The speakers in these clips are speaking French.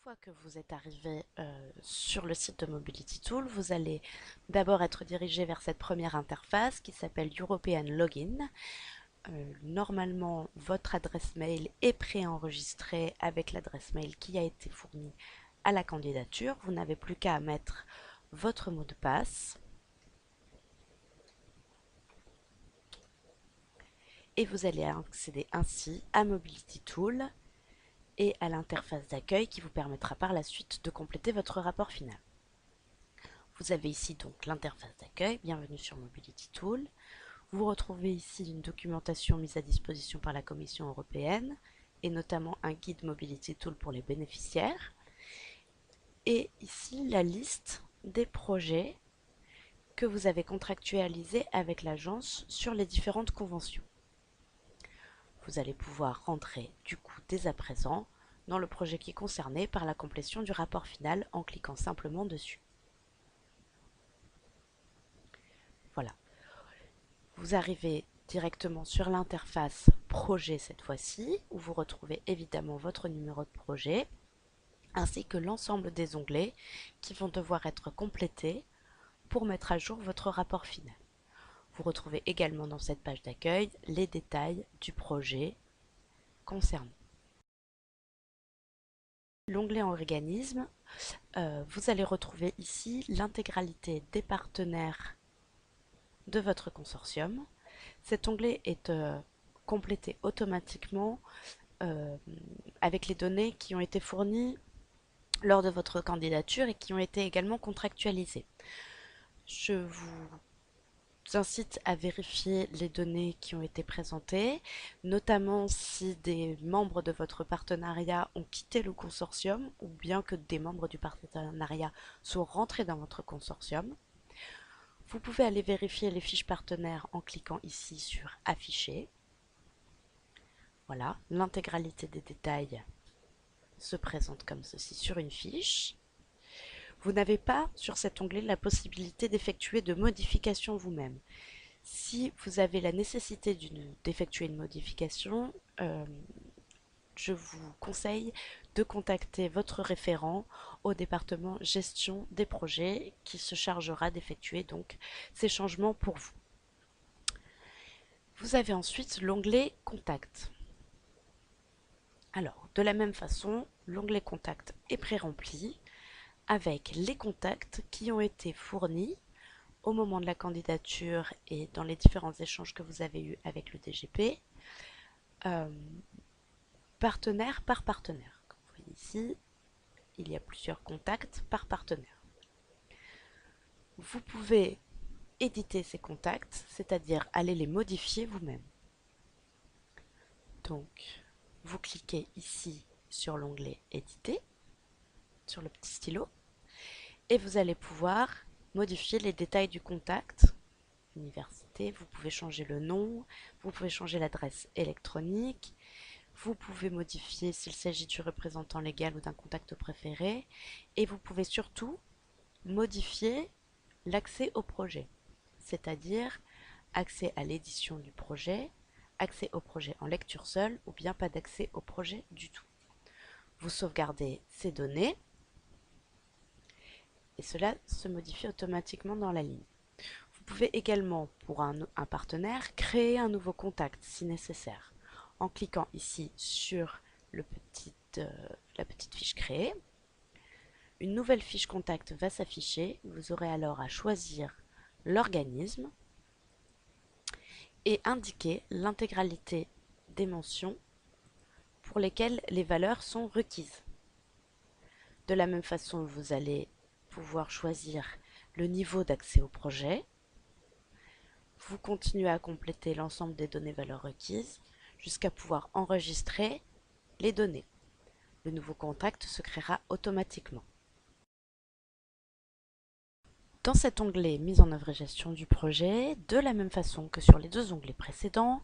fois que vous êtes arrivé sur le site de Mobility Tool, vous allez d'abord être dirigé vers cette première interface qui s'appelle European Login. Normalement, votre adresse mail est préenregistrée avec l'adresse mail qui a été fournie à la candidature. Vous n'avez plus qu'à mettre votre mot de passe et vous allez accéder ainsi à Mobility Tool et à l'interface d'accueil qui vous permettra par la suite de compléter votre rapport final. Vous avez ici donc l'interface d'accueil, bienvenue sur Mobility Tool. Vous retrouvez ici une documentation mise à disposition par la Commission européenne et notamment un guide Mobility Tool pour les bénéficiaires. Et ici la liste des projets que vous avez contractualisés avec l'agence sur les différentes conventions. Vous allez pouvoir rentrer du coup dès à présent dans le projet qui est concerné par la complétion du rapport final en cliquant simplement dessus. Voilà. Vous arrivez directement sur l'interface projet cette fois-ci, où vous retrouvez évidemment votre numéro de projet, ainsi que l'ensemble des onglets qui vont devoir être complétés pour mettre à jour votre rapport final. Vous retrouvez également dans cette page d'accueil les détails du projet concerné. L'onglet organisme, vous allez retrouver ici l'intégralité des partenaires de votre consortium. Cet onglet est complété automatiquement avec les données qui ont été fournies lors de votre candidature et qui ont été également contractualisées. Je vous incite à vérifier les données qui ont été présentées, notamment si des membres de votre partenariat ont quitté le consortium ou bien que des membres du partenariat sont rentrés dans votre consortium. Vous pouvez aller vérifier les fiches partenaires en cliquant ici sur Afficher. Voilà, l'intégralité des détails se présente comme ceci sur une fiche. Vous n'avez pas sur cet onglet la possibilité d'effectuer de modifications vous-même. Si vous avez la nécessité d'effectuer une modification, je vous conseille de contacter votre référent au département gestion des projets qui se chargera d'effectuer donc ces changements pour vous. Vous avez ensuite l'onglet Contact. Alors, de la même façon, l'onglet Contact est pré-rempli avec les contacts qui ont été fournis au moment de la candidature et dans les différents échanges que vous avez eus avec le DGP, partenaire par partenaire. Comme vous voyez ici, il y a plusieurs contacts par partenaire. Vous pouvez éditer ces contacts, c'est-à-dire aller les modifier vous-même. Donc, vous cliquez ici sur l'onglet Éditer, sur le petit stylo, et vous allez pouvoir modifier les détails du contact. Université, vous pouvez changer le nom, vous pouvez changer l'adresse électronique, vous pouvez modifier s'il s'agit du représentant légal ou d'un contact préféré, et vous pouvez surtout modifier l'accès au projet, c'est-à-dire accès à l'édition du projet, accès au projet en lecture seule ou bien pas d'accès au projet du tout. Vous sauvegardez ces données et cela se modifie automatiquement dans la ligne. Vous pouvez également, pour un partenaire, créer un nouveau contact si nécessaire en cliquant ici sur la petite fiche créée. Une nouvelle fiche contact va s'afficher. Vous aurez alors à choisir l'organisme et indiquer l'intégralité des mentions pour lesquelles les valeurs sont requises. De la même façon, vous allez pouvoir choisir le niveau d'accès au projet. Vous continuez à compléter l'ensemble des données valeurs requises jusqu'à pouvoir enregistrer les données. Le nouveau contact se créera automatiquement. Dans cet onglet Mise en œuvre et gestion du projet, de la même façon que sur les deux onglets précédents,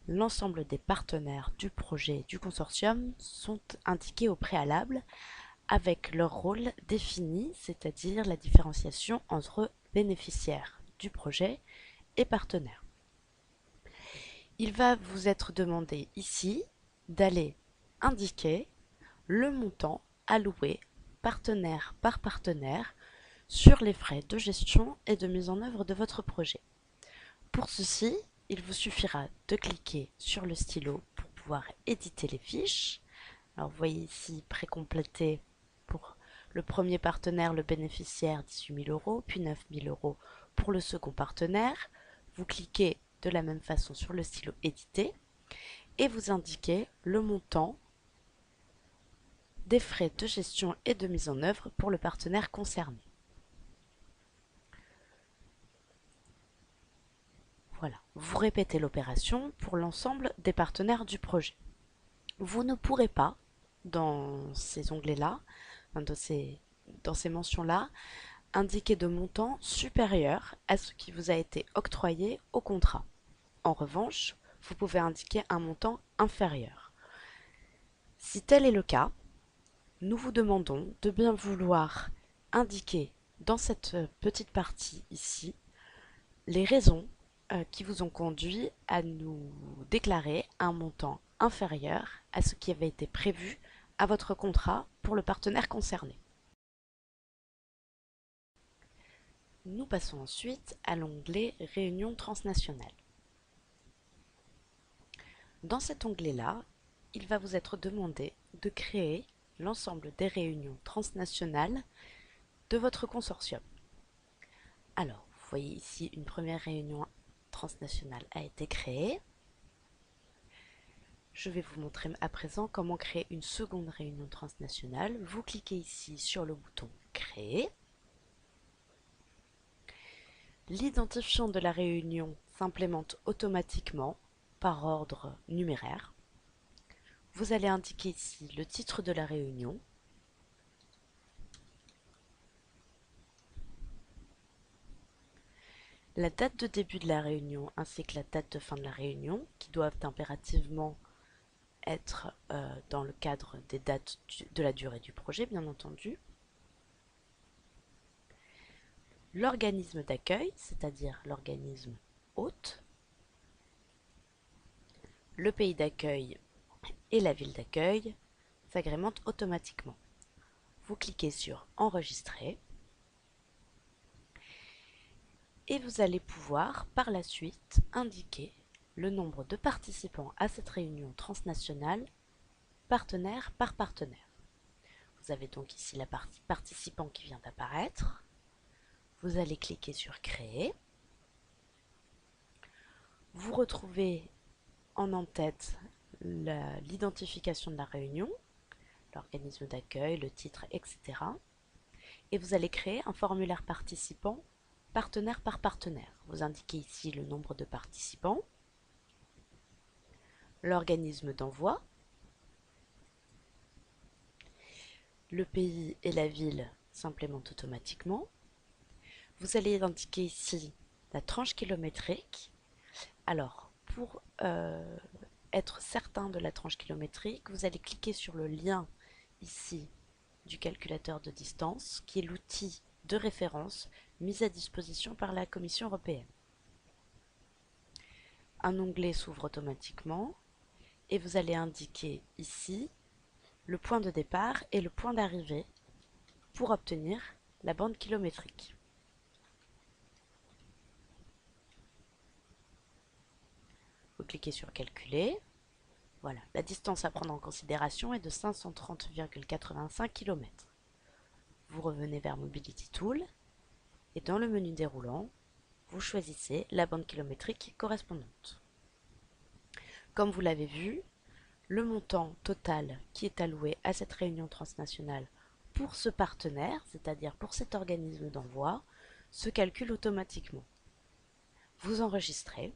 l'ensemble des partenaires du projet du consortium sont indiqués au préalable avec leur rôle défini, c'est-à-dire la différenciation entre bénéficiaires du projet et partenaires. Il va vous être demandé ici d'aller indiquer le montant alloué partenaire par partenaire sur les frais de gestion et de mise en œuvre de votre projet. Pour ceci, il vous suffira de cliquer sur le stylo pour pouvoir éditer les fiches. Alors vous voyez ici précomplété pour le premier partenaire, le bénéficiaire 18 000 euros, puis 9 000 euros pour le second partenaire. Vous cliquez de la même façon sur le stylo éditer et vous indiquez le montant des frais de gestion et de mise en œuvre pour le partenaire concerné. Voilà, vous répétez l'opération pour l'ensemble des partenaires du projet. Vous ne pourrez pas, dans ces onglets-là, dans ces mentions-là, indiquer de montant supérieur à ce qui vous a été octroyé au contrat. En revanche, vous pouvez indiquer un montant inférieur. Si tel est le cas, nous vous demandons de bien vouloir indiquer dans cette petite partie ici les raisons qui vous ont conduit à nous déclarer un montant inférieur à ce qui avait été prévu à votre contrat pour le partenaire concerné. Nous passons ensuite à l'onglet Réunion transnationale. Dans cet onglet-là, il va vous être demandé de créer l'ensemble des réunions transnationales de votre consortium. Alors, vous voyez ici une première réunion transnationale a été créée. Je vais vous montrer à présent comment créer une seconde réunion transnationale. Vous cliquez ici sur le bouton Créer. L'identifiant de la réunion s'implémente automatiquement par ordre numéraire. Vous allez indiquer ici le titre de la réunion, la date de début de la réunion ainsi que la date de fin de la réunion, qui doivent impérativement être dans le cadre des dates de la durée du projet, bien entendu. L'organisme d'accueil, c'est-à-dire l'organisme hôte, le pays d'accueil et la ville d'accueil s'agrémentent automatiquement. Vous cliquez sur Enregistrer et vous allez pouvoir par la suite indiquer le nombre de participants à cette réunion transnationale, partenaire par partenaire. Vous avez donc ici la partie participants qui vient d'apparaître. Vous allez cliquer sur Créer. Vous retrouvez en en-tête l'identification de la réunion, l'organisme d'accueil, le titre, etc. Et vous allez créer un formulaire participant, partenaire par partenaire. Vous indiquez ici le nombre de participants, l'organisme d'envoi, le pays et la ville s'implémentent automatiquement. Vous allez indiquer ici la tranche kilométrique. Alors, pour être certain de la tranche kilométrique, vous allez cliquer sur le lien ici du calculateur de distance, qui est l'outil de référence mis à disposition par la Commission européenne. Un onglet s'ouvre automatiquement et vous allez indiquer ici le point de départ et le point d'arrivée pour obtenir la bande kilométrique. Vous cliquez sur Calculer. Voilà, la distance à prendre en considération est de 530,85 km. Vous revenez vers Mobility Tool et dans le menu déroulant, vous choisissez la bande kilométrique correspondante. Comme vous l'avez vu, le montant total qui est alloué à cette réunion transnationale pour ce partenaire, c'est-à-dire pour cet organisme d'envoi, se calcule automatiquement. Vous enregistrez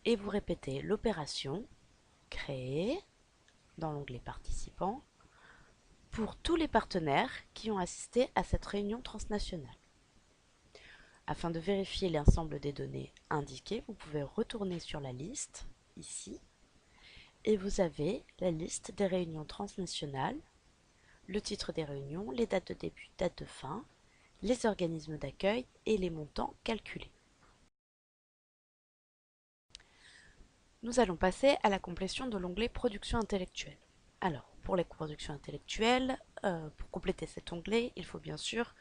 et vous répétez l'opération Créer dans l'onglet Participants pour tous les partenaires qui ont assisté à cette réunion transnationale. Afin de vérifier l'ensemble des données indiquées, vous pouvez retourner sur la liste, ici, et vous avez la liste des réunions transnationales, le titre des réunions, les dates de début, dates de fin, les organismes d'accueil et les montants calculés. Nous allons passer à la complétion de l'onglet Production intellectuelle. Alors, pour les productions intellectuelles, pour compléter cet onglet, il faut bien sûr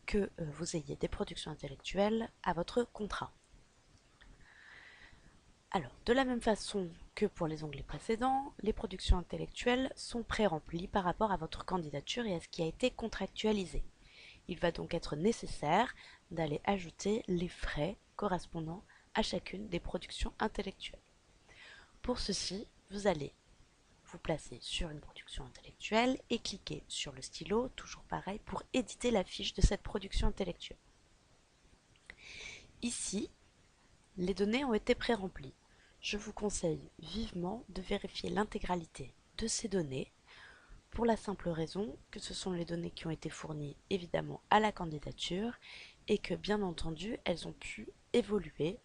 que vous ayez des productions intellectuelles à votre contrat. Alors, de la même façon que pour les onglets précédents, les productions intellectuelles sont pré-remplies par rapport à votre candidature et à ce qui a été contractualisé. Il va donc être nécessaire d'aller ajouter les frais correspondant à chacune des productions intellectuelles. Pour ceci, vous allez vous placer sur une production intellectuelle et cliquer sur le stylo, toujours pareil, pour éditer la fiche de cette production intellectuelle. Ici, les données ont été pré-remplies. Je vous conseille vivement de vérifier l'intégralité de ces données pour la simple raison que ce sont les données qui ont été fournies évidemment à la candidature et que bien entendu elles ont pu évoluer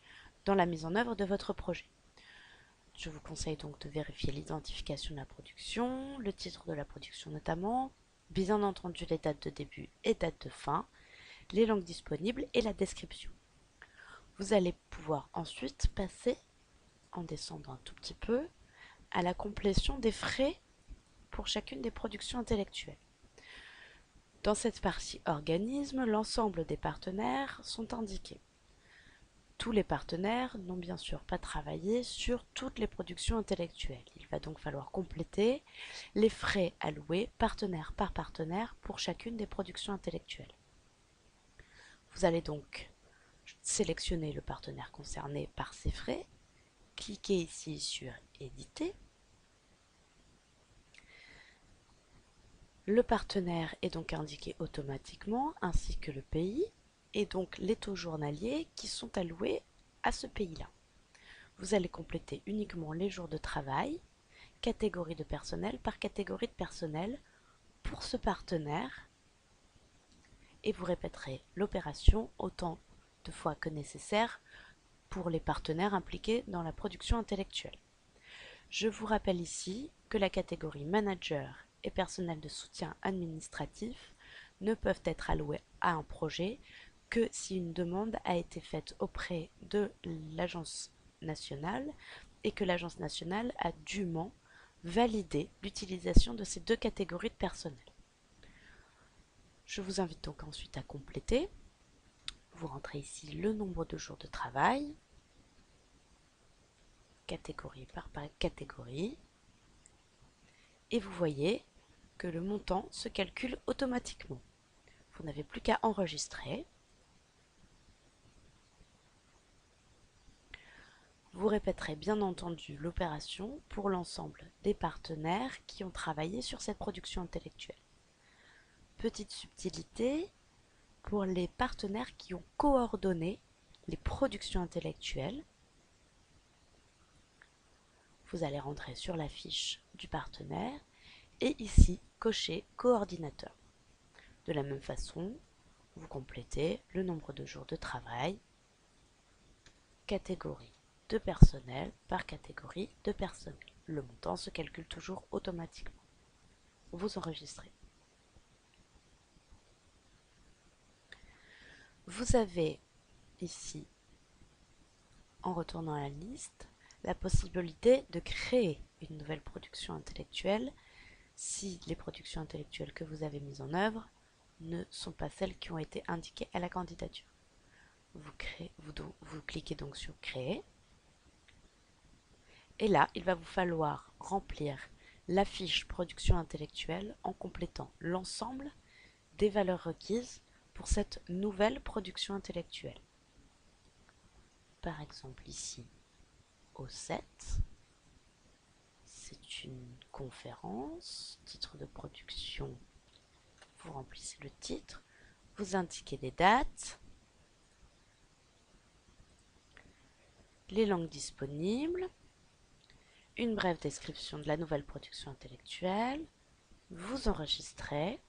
dans la mise en œuvre de votre projet. Je vous conseille donc de vérifier l'identification de la production, le titre de la production notamment, bien entendu les dates de début et dates de fin, les langues disponibles et la description. Vous allez pouvoir ensuite passer, en descendant un tout petit peu, à la complétion des frais pour chacune des productions intellectuelles. Dans cette partie organisme, l'ensemble des partenaires sont indiqués. Tous les partenaires n'ont bien sûr pas travaillé sur toutes les productions intellectuelles. Il va donc falloir compléter les frais alloués partenaire par partenaire pour chacune des productions intellectuelles. Vous allez donc sélectionner le partenaire concerné par ces frais, cliquez ici sur éditer. Le partenaire est donc indiqué automatiquement ainsi que le pays et donc les taux journaliers qui sont alloués à ce pays-là. Vous allez compléter uniquement les jours de travail, catégorie de personnel par catégorie de personnel pour ce partenaire et vous répéterez l'opération autant de fois que nécessaire pour les partenaires impliqués dans la production intellectuelle. Je vous rappelle ici que la catégorie manager et personnel de soutien administratif ne peuvent être alloués à un projet que si une demande a été faite auprès de l'agence nationale et que l'agence nationale a dûment validé l'utilisation de ces deux catégories de personnel. Je vous invite donc ensuite à compléter. Vous rentrez ici le nombre de jours de travail, catégorie par catégorie, et vous voyez que le montant se calcule automatiquement. Vous n'avez plus qu'à enregistrer. Vous répéterez bien entendu l'opération pour l'ensemble des partenaires qui ont travaillé sur cette production intellectuelle. Petite subtilité, pour les partenaires qui ont coordonné les productions intellectuelles, vous allez rentrer sur la fiche du partenaire et ici cocher coordinateur. De la même façon, vous complétez le nombre de jours de travail, catégorie de personnel par catégorie de personnel. Le montant se calcule toujours automatiquement. Vous enregistrez. Vous avez ici, en retournant à la liste, la possibilité de créer une nouvelle production intellectuelle si les productions intellectuelles que vous avez mises en œuvre ne sont pas celles qui ont été indiquées à la candidature. Vous cliquez donc sur créer et là il va vous falloir remplir la fiche production intellectuelle en complétant l'ensemble des valeurs requises pour cette nouvelle production intellectuelle. Par exemple ici au 7, c'est une conférence, titre de production, vous remplissez le titre, vous indiquez les dates, les langues disponibles, une brève description de la nouvelle production intellectuelle, vous enregistrez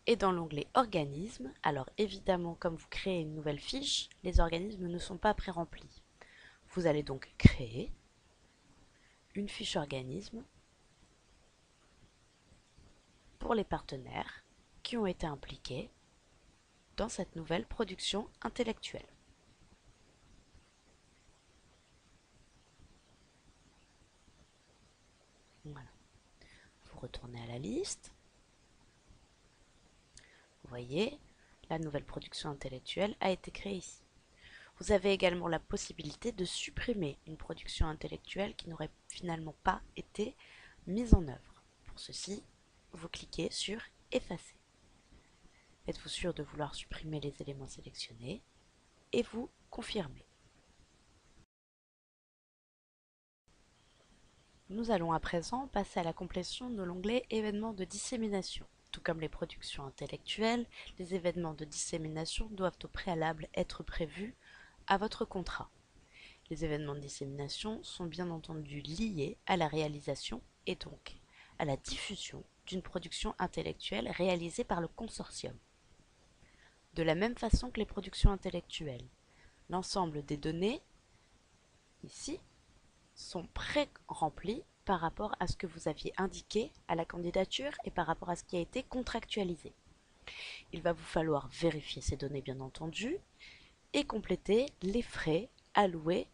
et dans l'onglet organismes, alors évidemment comme vous créez une nouvelle fiche, les organismes ne sont pas pré-remplis. Vous allez donc créer une fiche organisme pour les partenaires qui ont été impliqués dans cette nouvelle production intellectuelle. Vous retournez à la liste. Vous voyez, la nouvelle production intellectuelle a été créée ici. Vous avez également la possibilité de supprimer une production intellectuelle qui n'aurait finalement pas été mise en œuvre. Pour ceci, vous cliquez sur Effacer. Êtes-vous sûr de vouloir supprimer les éléments sélectionnés et vous confirmez. Nous allons à présent passer à la complétion de l'onglet Événements de dissémination. Tout comme les productions intellectuelles, les événements de dissémination doivent au préalable être prévus à votre contrat. Les événements de dissémination sont bien entendu liés à la réalisation et donc à la diffusion d'une production intellectuelle réalisée par le consortium. De la même façon que les productions intellectuelles, l'ensemble des données, ici, sont pré-remplis par rapport à ce que vous aviez indiqué à la candidature et par rapport à ce qui a été contractualisé. Il va vous falloir vérifier ces données bien entendu et compléter les frais alloués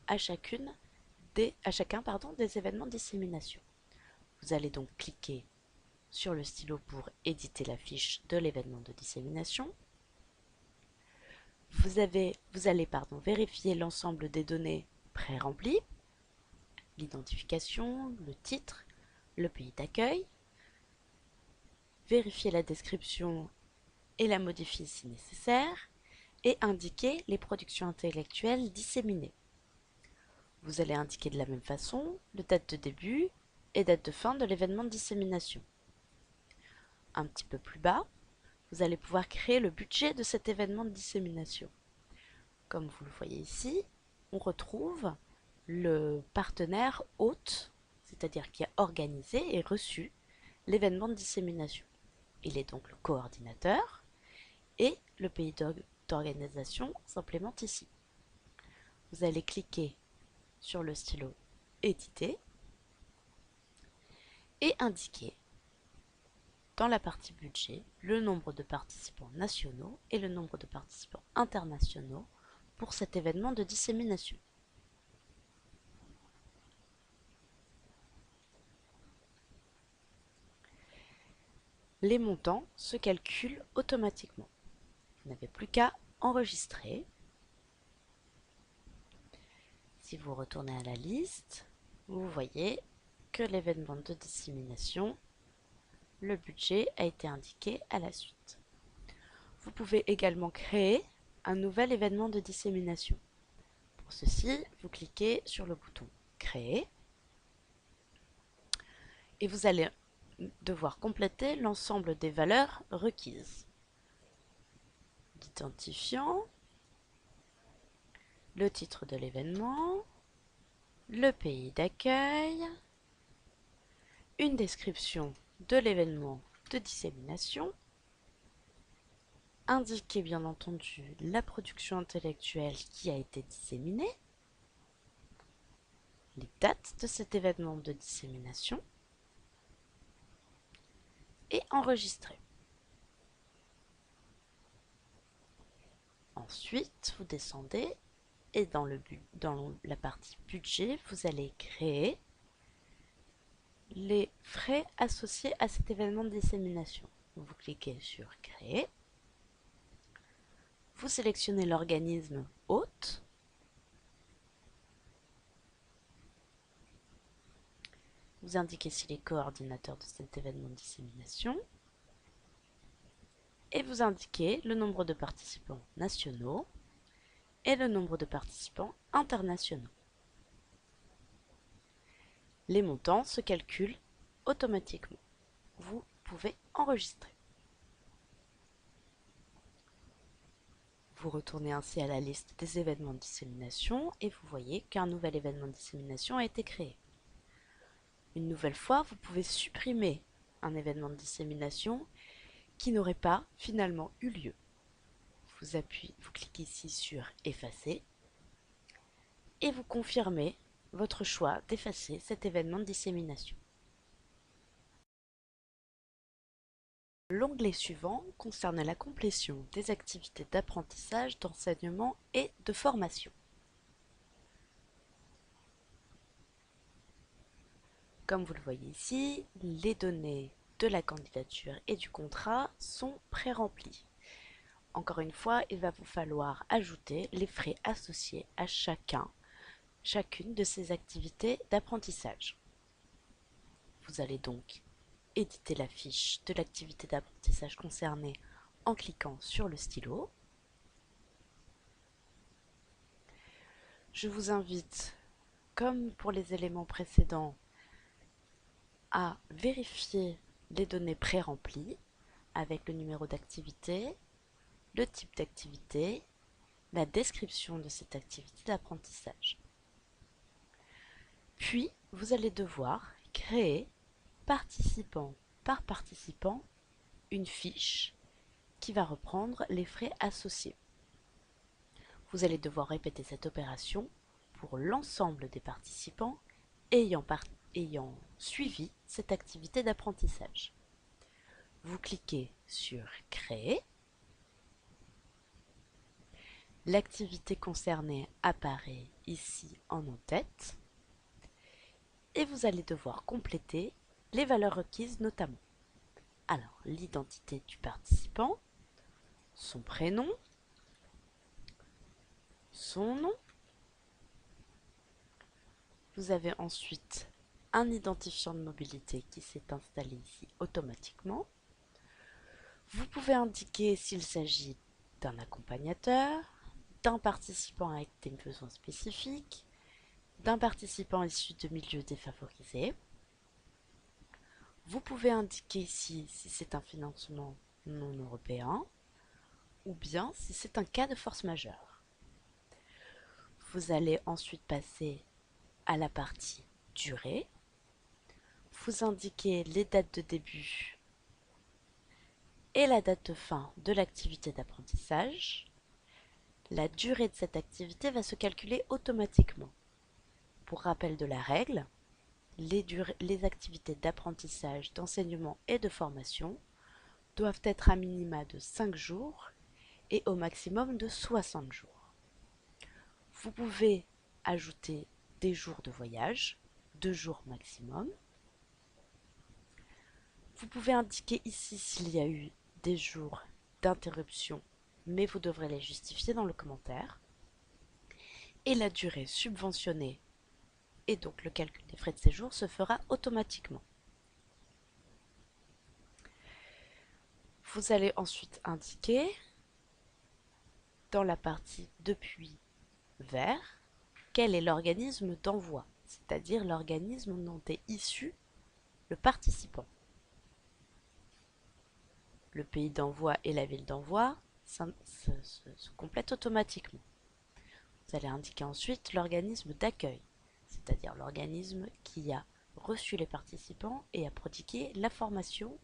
à chacun des événements de dissémination. Vous allez donc cliquer sur le stylo pour éditer la fiche de l'événement de dissémination. Vous allez vérifier l'ensemble des données pré-remplies, l'identification, le titre, le pays d'accueil, vérifier la description et la modifier si nécessaire, et indiquer les productions intellectuelles disséminées. Vous allez indiquer de la même façon la date de début et date de fin de l'événement de dissémination. Un petit peu plus bas, vous allez pouvoir créer le budget de cet événement de dissémination. Comme vous le voyez ici, on retrouve le partenaire hôte, c'est-à-dire qui a organisé et reçu l'événement de dissémination. Il est donc le coordinateur et le pays d'organisation s'implémente ici. Vous allez cliquer sur le stylo Éditer et indiquer dans la partie budget le nombre de participants nationaux et le nombre de participants internationaux pour cet événement de dissémination. Les montants se calculent automatiquement. Vous n'avez plus qu'à enregistrer. Si vous retournez à la liste, vous voyez que l'événement de dissémination, le budget a été indiqué à la suite. Vous pouvez également créer un nouvel événement de dissémination. Pour ceci, vous cliquez sur le bouton Créer et vous allez devoir compléter l'ensemble des valeurs requises. L'identifiant, le titre de l'événement, le pays d'accueil, une description de l'événement de dissémination, indiquer bien entendu la production intellectuelle qui a été disséminée, les dates de cet événement de dissémination et enregistrer. Ensuite, vous descendez et dans la partie budget, vous allez créer les frais associés à cet événement de dissémination. Vous cliquez sur Créer. Vous sélectionnez l'organisme hôte. Vous indiquez s'il est coordinateur de cet événement de dissémination. Et vous indiquez le nombre de participants nationaux et le nombre de participants internationaux. Les montants se calculent automatiquement. Vous pouvez enregistrer. Vous retournez ainsi à la liste des événements de dissémination et vous voyez qu'un nouvel événement de dissémination a été créé. Une nouvelle fois, vous pouvez supprimer un événement de dissémination qui n'aurait pas finalement eu lieu. Vous cliquez ici sur Effacer et vous confirmez votre choix d'effacer cet événement de dissémination. L'onglet suivant concerne la complétion des activités d'apprentissage, d'enseignement et de formation. Comme vous le voyez ici, les données de la candidature et du contrat sont pré-remplies. Encore une fois, il va vous falloir ajouter les frais associés à chacune de ces activités d'apprentissage. Vous allez donc éditer la fiche de l'activité d'apprentissage concernée en cliquant sur le stylo. Je vous invite, comme pour les éléments précédents, à vérifier les données pré-remplies avec le numéro d'activité, le type d'activité, la description de cette activité d'apprentissage. Puis, vous allez devoir créer, participant par participant, une fiche qui va reprendre les frais associés. Vous allez devoir répéter cette opération pour l'ensemble des participants ayant suivi cette activité d'apprentissage. Vous cliquez sur Créer. L'activité concernée apparaît ici en en-tête et vous allez devoir compléter les valeurs requises notamment. Alors, l'identité du participant, son prénom, son nom. Vous avez ensuite un identifiant de mobilité qui s'est installé ici automatiquement. Vous pouvez indiquer s'il s'agit d'un accompagnateur, d'un participant avec des besoins spécifiques, d'un participant issu de milieux défavorisés. Vous pouvez indiquer ici si c'est un financement non européen ou bien si c'est un cas de force majeure. Vous allez ensuite passer à la partie durée. Vous indiquez les dates de début et la date de fin de l'activité d'apprentissage. La durée de cette activité va se calculer automatiquement. Pour rappel de la règle, les activités d'apprentissage, d'enseignement et de formation doivent être à minima de 5 jours et au maximum de 60 jours. Vous pouvez ajouter des jours de voyage, 2 jours maximum. Vous pouvez indiquer ici s'il y a eu des jours d'interruption, mais vous devrez les justifier dans le commentaire. Et la durée subventionnée et donc le calcul des frais de séjour se fera automatiquement. Vous allez ensuite indiquer dans la partie depuis vert quel est l'organisme d'envoi, c'est-à-dire l'organisme dont est issu le participant. Le pays d'envoi et la ville d'envoi se complètent automatiquement. Vous allez indiquer ensuite l'organisme d'accueil, c'est-à-dire l'organisme qui a reçu les participants et a prodigué la formation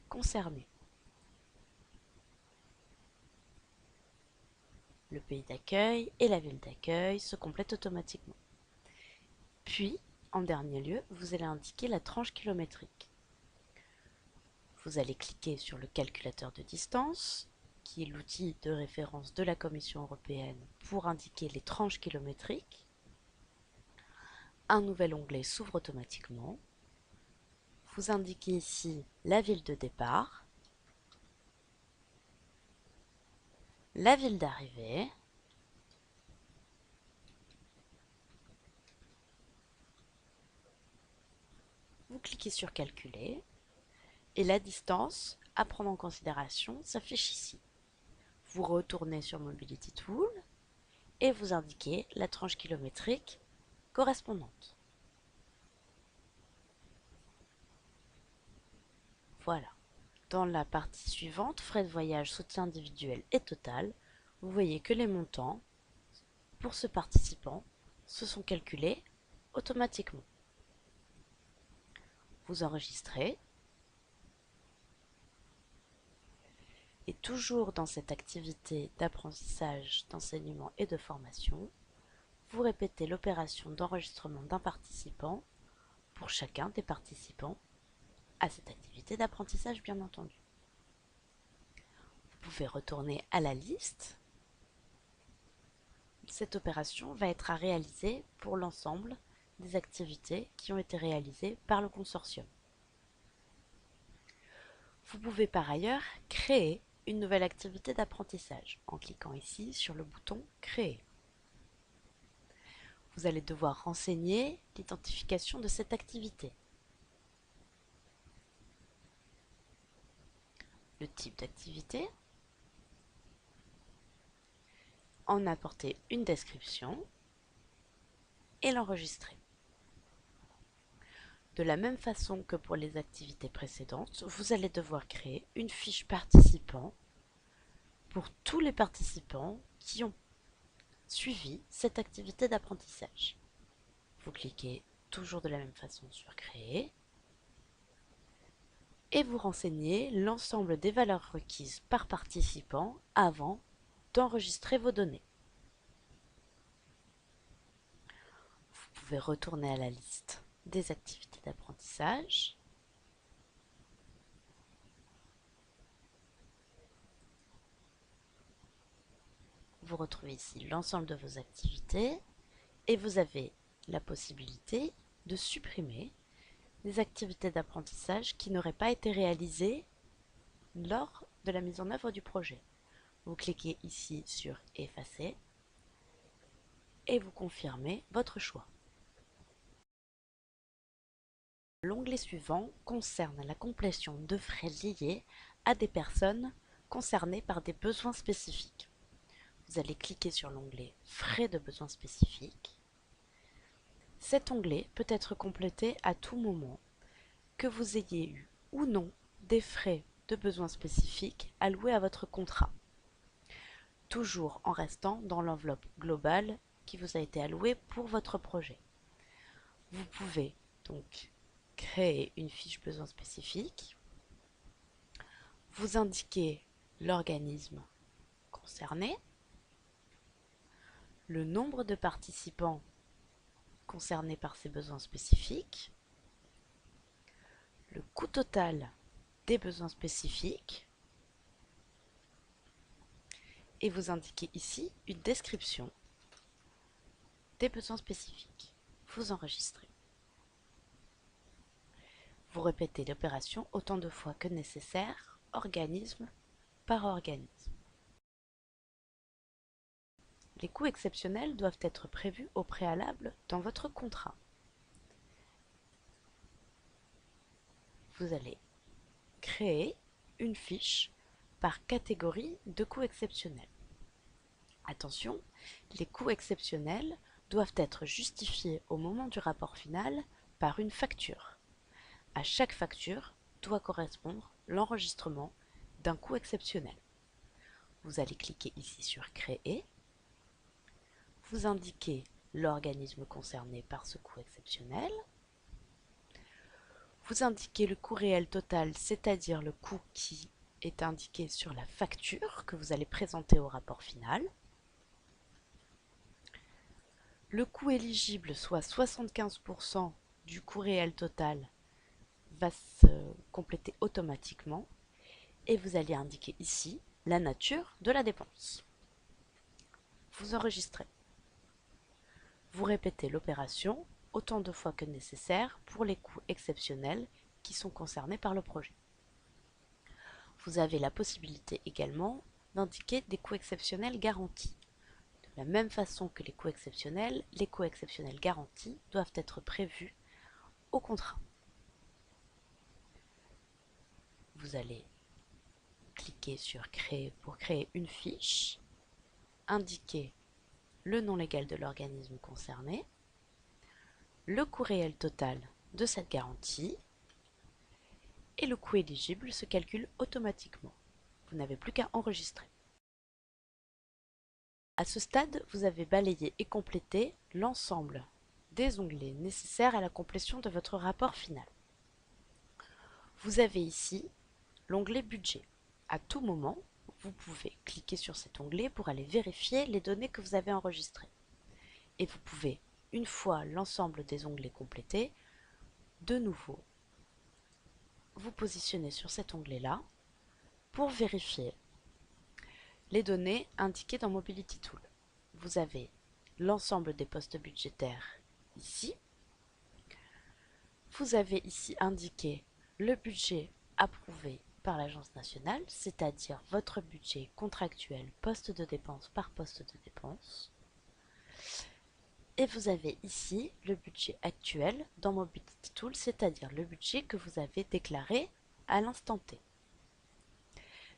concernée. Le pays d'accueil et la ville d'accueil se complètent automatiquement. Puis, en dernier lieu, vous allez indiquer la tranche kilométrique. Vous allez cliquer sur le calculateur de distance, qui est l'outil de référence de la Commission européenne pour indiquer les tranches kilométriques. Un nouvel onglet s'ouvre automatiquement. Vous indiquez ici la ville de départ, la ville d'arrivée, vous cliquez sur calculer et la distance à prendre en considération s'affiche ici. Vous retournez sur Mobility Tool et vous indiquez la tranche kilométrique correspondante. Voilà. Dans la partie suivante, frais de voyage, soutien individuel et total, vous voyez que les montants pour ce participant se sont calculés automatiquement. Vous enregistrez et toujours dans cette activité d'apprentissage, d'enseignement et de formation, vous répétez l'opération d'enregistrement d'un participant pour chacun des participants à cette activité d'apprentissage, bien entendu. Vous pouvez retourner à la liste. Cette opération va être à réaliser pour l'ensemble des activités qui ont été réalisées par le consortium. Vous pouvez par ailleurs créer une nouvelle activité d'apprentissage en cliquant ici sur le bouton Créer. Vous allez devoir renseigner l'identification de cette activité, le type d'activité, en apporter une description et l'enregistrer. De la même façon que pour les activités précédentes, vous allez devoir créer une fiche participant pour tous les participants qui ont suivi cette activité d'apprentissage. Vous cliquez toujours de la même façon sur Créer et vous renseignez l'ensemble des valeurs requises par participant avant d'enregistrer vos données. Vous pouvez retourner à la liste des activités d'apprentissage. Vous retrouvez ici l'ensemble de vos activités et vous avez la possibilité de supprimer des activités d'apprentissage qui n'auraient pas été réalisées lors de la mise en œuvre du projet. Vous cliquez ici sur Effacer et vous confirmez votre choix. L'onglet suivant concerne la complétion de frais liés à des personnes concernées par des besoins spécifiques. Vous allez cliquer sur l'onglet Frais de besoins spécifiques. Cet onglet peut être complété à tout moment, que vous ayez eu ou non des frais de besoins spécifiques alloués à votre contrat, toujours en restant dans l'enveloppe globale qui vous a été allouée pour votre projet. Vous pouvez donc créer une fiche besoin spécifique, vous indiquer l'organisme concerné, le nombre de participants concernés par ces besoins spécifiques, le coût total des besoins spécifiques et vous indiquez ici une description des besoins spécifiques. Vous enregistrez. Vous répétez l'opération autant de fois que nécessaire, organisme par organisme. Les coûts exceptionnels doivent être prévus au préalable dans votre contrat. Vous allez créer une fiche par catégorie de coûts exceptionnels. Attention, les coûts exceptionnels doivent être justifiés au moment du rapport final par une facture. À chaque facture doit correspondre l'enregistrement d'un coût exceptionnel. Vous allez cliquer ici sur Créer. Vous indiquez l'organisme concerné par ce coût exceptionnel. Vous indiquez le coût réel total, c'est-à-dire le coût qui est indiqué sur la facture que vous allez présenter au rapport final. Le coût éligible, soit 75% du coût réel total, va se compléter automatiquement et vous allez indiquer ici la nature de la dépense. Vous enregistrez. Vous répétez l'opération autant de fois que nécessaire pour les coûts exceptionnels qui sont concernés par le projet. Vous avez la possibilité également d'indiquer des coûts exceptionnels garantis. De la même façon que les coûts exceptionnels garantis doivent être prévus au contrat. Vous allez cliquer sur Créer pour créer une fiche, indiquer le nom légal de l'organisme concerné, le coût réel total de cette garantie et le coût éligible se calcule automatiquement. Vous n'avez plus qu'à enregistrer. À ce stade, vous avez balayé et complété l'ensemble des onglets nécessaires à la complétion de votre rapport final. Vous avez ici l'onglet Budget. À tout moment, vous pouvez cliquer sur cet onglet pour aller vérifier les données que vous avez enregistrées. Et vous pouvez, une fois l'ensemble des onglets complétés, de nouveau vous positionner sur cet onglet-là pour vérifier les données indiquées dans Mobility Tool. Vous avez l'ensemble des postes budgétaires ici, Vous avez ici indiqué le budget approuvé par l'Agence nationale, c'est-à-dire votre budget contractuel poste de dépense par poste de dépense. Et vous avez ici le budget actuel dans Mobility Tool, c'est-à-dire le budget que vous avez déclaré à l'instant T.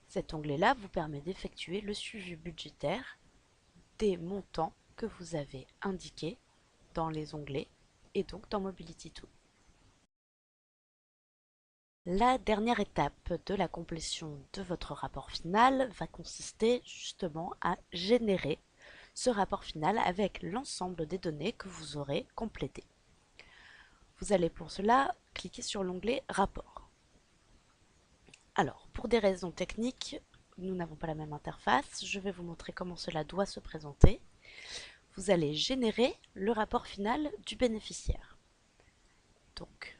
Cet onglet-là vous permet d'effectuer le suivi budgétaire des montants que vous avez indiqués dans les onglets et donc dans Mobility Tool. La dernière étape de la complétion de votre rapport final va consister justement à générer ce rapport final avec l'ensemble des données que vous aurez complétées. Vous allez pour cela cliquer sur l'onglet Rapport. Alors, pour des raisons techniques, nous n'avons pas la même interface. Je vais vous montrer comment cela doit se présenter. Vous allez générer le rapport final du bénéficiaire. Donc,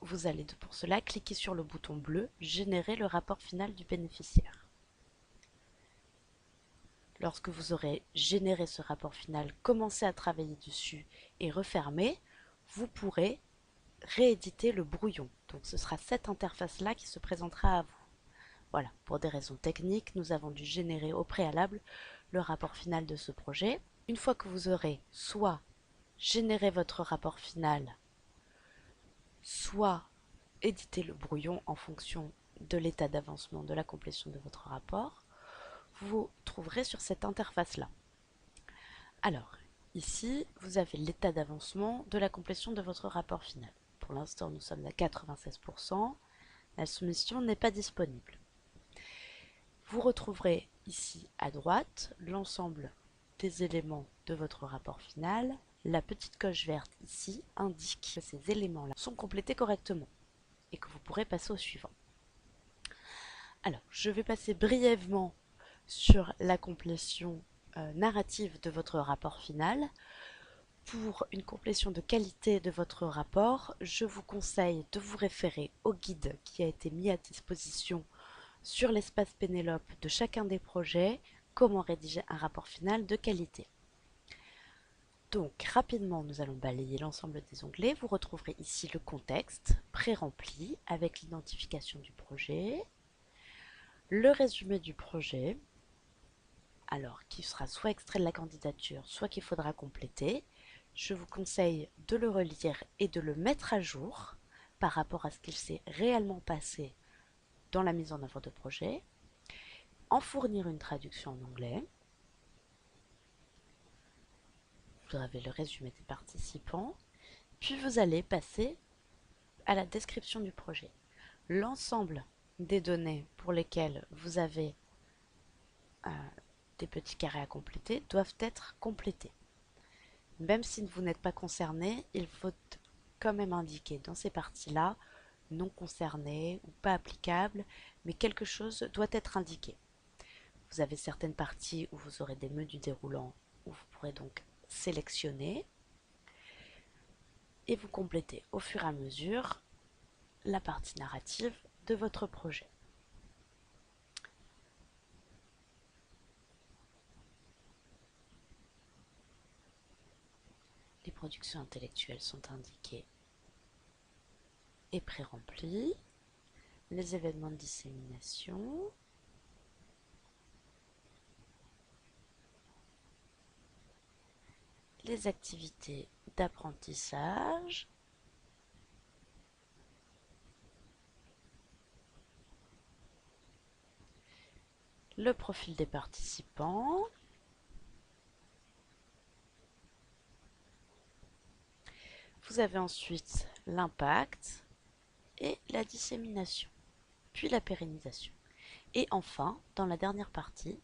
vous allez pour cela cliquer sur le bouton bleu « Générer le rapport final du bénéficiaire ». Lorsque vous aurez généré ce rapport final, commencé à travailler dessus et refermé, vous pourrez rééditer le brouillon. Donc ce sera cette interface-là qui se présentera à vous. Voilà, pour des raisons techniques, nous avons dû générer au préalable le rapport final de ce projet. Une fois que vous aurez soit généré votre rapport final, soit éditer le brouillon en fonction de l'état d'avancement de la complétion de votre rapport, vous trouverez sur cette interface-là. Alors, ici, vous avez l'état d'avancement de la complétion de votre rapport final. Pour l'instant, nous sommes à 96%. La soumission n'est pas disponible. Vous retrouverez ici à droite l'ensemble des éléments de votre rapport final. La petite coche verte ici indique que ces éléments-là sont complétés correctement et que vous pourrez passer au suivant. Alors, je vais passer brièvement sur la complétion narrative de votre rapport final. Pour une complétion de qualité de votre rapport, je vous conseille de vous référer au guide qui a été mis à disposition sur l'espace Pénélope de chacun des projets, comment rédiger un rapport final de qualité. Donc rapidement, nous allons balayer l'ensemble des onglets. Vous retrouverez ici le contexte pré-rempli avec l'identification du projet, le résumé du projet, alors qui sera soit extrait de la candidature, soit qu'il faudra compléter. Je vous conseille de le relire et de le mettre à jour par rapport à ce qu'il s'est réellement passé dans la mise en œuvre de projet, en fournir une traduction en anglais. Vous avez le résumé des participants, puis vous allez passer à la description du projet. L'ensemble des données pour lesquelles vous avez des petits carrés à compléter doivent être complétés. Même si vous n'êtes pas concerné, il faut quand même indiquer dans ces parties-là non concerné ou pas applicable, mais quelque chose doit être indiqué. Vous avez certaines parties où vous aurez des menus déroulants où vous pourrez donc sélectionner et vous complétez au fur et à mesure la partie narrative de votre projet. Les productions intellectuelles sont indiquées et pré-remplies. Les événements de dissémination. Les activités d'apprentissage. Le profil des participants. Vous avez ensuite l'impact et la dissémination, puis la pérennisation. Et enfin, dans la dernière partie,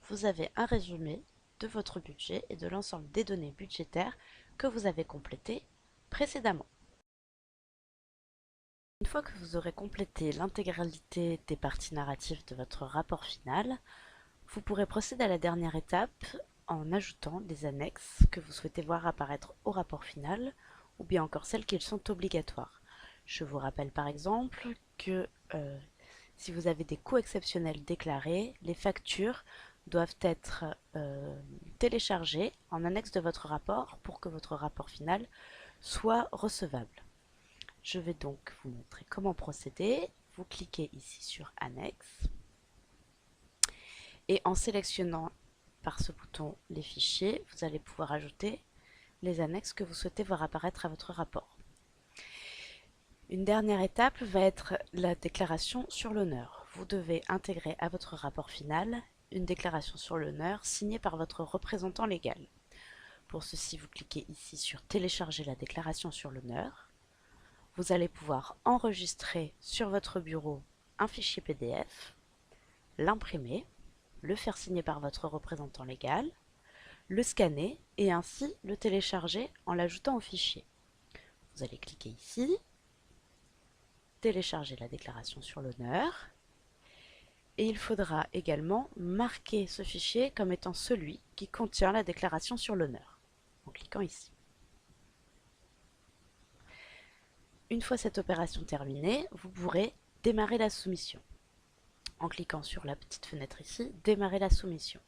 vous avez un résumé de votre budget et de l'ensemble des données budgétaires que vous avez complétées précédemment. Une fois que vous aurez complété l'intégralité des parties narratives de votre rapport final, vous pourrez procéder à la dernière étape en ajoutant des annexes que vous souhaitez voir apparaître au rapport final ou bien encore celles qui sont obligatoires. Je vous rappelle par exemple que si vous avez des coûts exceptionnels déclarés, les factures doivent être téléchargées en annexe de votre rapport pour que votre rapport final soit recevable. Je vais donc vous montrer comment procéder. Vous cliquez ici sur Annexe et en sélectionnant par ce bouton les fichiers, vous allez pouvoir ajouter les annexes que vous souhaitez voir apparaître à votre rapport. Une dernière étape va être la déclaration sur l'honneur. Vous devez intégrer à votre rapport final une déclaration sur l'honneur signée par votre représentant légal. Pour ceci, vous cliquez ici sur télécharger la déclaration sur l'honneur. Vous allez pouvoir enregistrer sur votre bureau un fichier PDF, l'imprimer, le faire signer par votre représentant légal, le scanner et ainsi le télécharger en l'ajoutant au fichier. Vous allez cliquer ici, télécharger la déclaration sur l'honneur, et il faudra également marquer ce fichier comme étant celui qui contient la déclaration sur l'honneur, en cliquant ici. Une fois cette opération terminée, vous pourrez démarrer la soumission. En cliquant sur la petite fenêtre ici, démarrer la soumission.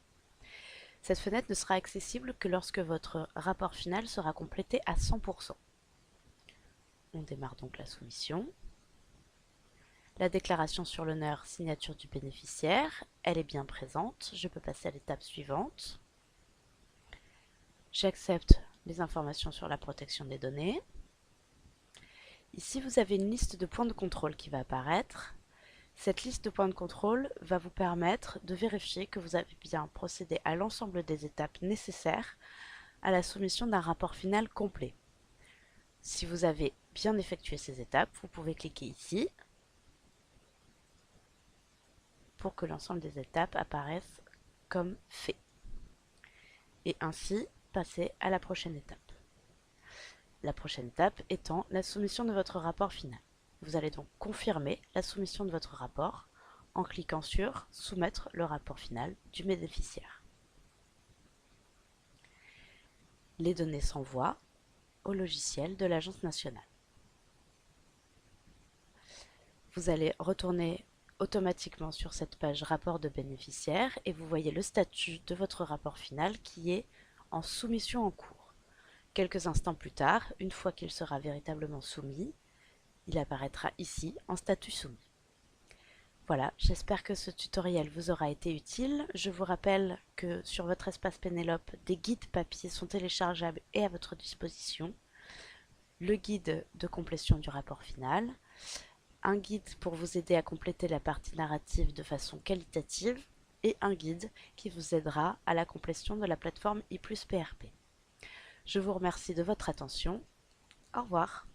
Cette fenêtre ne sera accessible que lorsque votre rapport final sera complété à 100%. On démarre donc la soumission. La déclaration sur l'honneur, signature du bénéficiaire, elle est bien présente. Je peux passer à l'étape suivante. J'accepte les informations sur la protection des données. Ici, vous avez une liste de points de contrôle qui va apparaître. Cette liste de points de contrôle va vous permettre de vérifier que vous avez bien procédé à l'ensemble des étapes nécessaires à la soumission d'un rapport final complet. Si vous avez bien effectué ces étapes, vous pouvez cliquer ici pour que l'ensemble des étapes apparaissent comme fait. Et ainsi passer à la prochaine étape. La prochaine étape étant la soumission de votre rapport final. Vous allez donc confirmer la soumission de votre rapport en cliquant sur Soumettre le rapport final du bénéficiaire. Les données s'envoient au logiciel de l'Agence nationale. Vous allez retourner automatiquement sur cette page rapport de bénéficiaire et vous voyez le statut de votre rapport final qui est en soumission en cours. Quelques instants plus tard, une fois qu'il sera véritablement soumis, il apparaîtra ici en statut soumis. Voilà, j'espère que ce tutoriel vous aura été utile. Je vous rappelle que sur votre espace Pénélope, des guides papier sont téléchargeables et à votre disposition. Le guide de complétion du rapport final, un guide pour vous aider à compléter la partie narrative de façon qualitative et un guide qui vous aidera à la complétion de la plateforme i+PRP. Je vous remercie de votre attention. Au revoir.